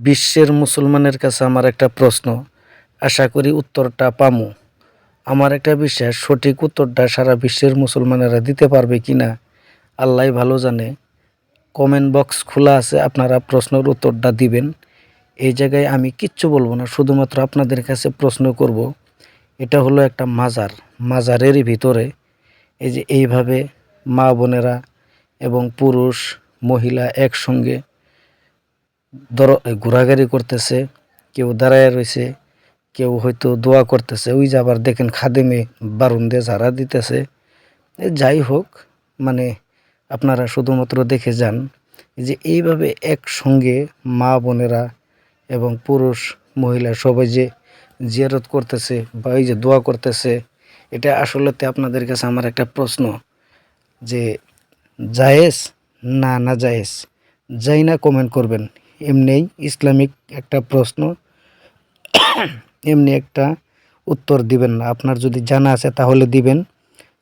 বিশ্বের মুসলমানের কাছে আমার একটা প্রশ্ন, আশা করি উত্তরটা পামু। আমার একটা বিশ্বাস, সঠিক উত্তরটা সারা বিশ্বের মুসলমানেরা দিতে পারবে কিনা আল্লাহই ভালো জানে। কমেন্ট বক্স খোলা আছে, আপনারা প্রশ্নের উত্তরটা দিবেন। এই জায়গায় আমি কিচ্ছু বলবো না, শুধুমাত্র আপনাদের কাছে প্রশ্ন করব। এটা হলো একটা মাজার, মাজারের ভিতরে এই যে এইভাবে মা বোনেরা এবং পুরুষ মহিলা একসঙ্গে ঘোরাঘুরি করতেছে, কেউ দাঁড়ায় রয়েছে, কেউ হয়তো দোয়া করতেছে। ওই যে আবার দেখেন খাদেমে বারুন দিয়ে ঝাড়া দিতেছে। যাই হোক, মানে আপনারা শুধুমাত্র দেখে যান যে এইভাবে একসঙ্গে মা বোনেরা এবং পুরুষ মহিলা সবাই যে জিয়ারত করতেছে বা এই যে দোয়া করতেছে। এটা আসলেতে আপনাদের কাছে আমার একটা প্রশ্ন যে জায়েজ না না জায়েজ, যাই না কমেন্ট করবেন। এমনিই ইসলামিক একটা প্রশ্ন, এমনি একটা উত্তর দিবেন না। আপনার যদি জানা আছে তাহলে দিবেন,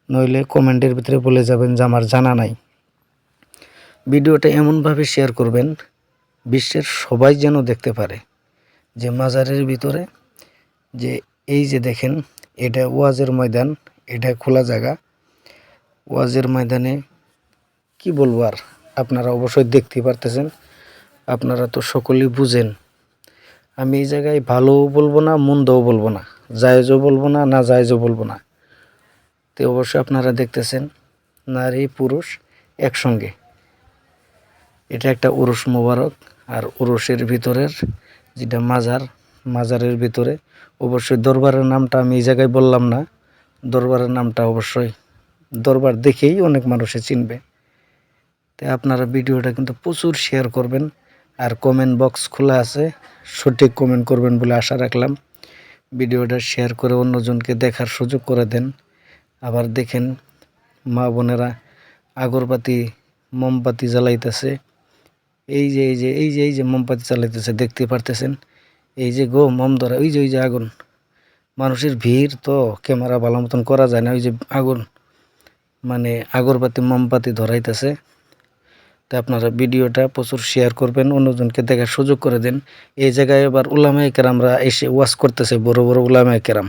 নইলে কমেন্টের ভিতরে বলে যাবেন যে আমার জানা নাই। ভিডিওটা এমনভাবে শেয়ার করবেন বিশ্বের সবাই যেন দেখতে পারে যে মাজারের ভিতরে যে এই যে দেখেন, এটা ওয়াজের ময়দান, এটা খোলা জায়গা। ওয়াজের ময়দানে কি বলবো আর, আপনারা অবশ্যই দেখতে পারতেছেন, আপনারা তো সকলেই বুঝেন। আমি এই জায়গায় ভালোও বলবো না, মন্দও বলবো না, জায়েজও বলবো না, না জায়েজও বলবো না। তো অবশ্যই আপনারা দেখতেছেন নারী পুরুষ একসঙ্গে। এটা একটা উরুস মোবারক, আর উরুসের ভিতরের যেটা মাজার, মাজারের ভিতরে অবশ্যই দরবারের নামটা আমি এই জায়গায় বললাম না। দরবারের নামটা অবশ্যই দরবার দেখেই অনেক মানুষে চিনবে। তাই আপনারা ভিডিওটা কিন্তু প্রচুর শেয়ার করবেন, আর কমেন্ট বক্স খোলা আছে, সঠিক কমেন্ট করবেন বলে আশা রাখলাম। ভিডিওটা শেয়ার করে অন্যজনকে দেখার সুযোগ করে দেন। আবার দেখেন মা বোনেরা আগরবাতি মোমবাতি জ্বালাইতেছে। এই যে এই যে এই যে এই যে মোমবাতি জ্বালাইতেছে, দেখতে পারতেছেন। এই যে গো মোম ধরা, ওই যে আগুন। মানুষের ভিড় তো ক্যামেরা ভালো মতন করা যায় না। ওই যে আগুন, মানে আগরবাতি মোমবাতি ধরাইতেছে। তো আপনারা ভিডিওটা প্রচুর শেয়ার করবেন, অন্যজনকে দেখার সুযোগ করে দেন। এই জায়গায় এবার উলামায়ে কেরামরা এসে ওয়াজ করতেছে, বড় বড় উলামায়ে কেরাম।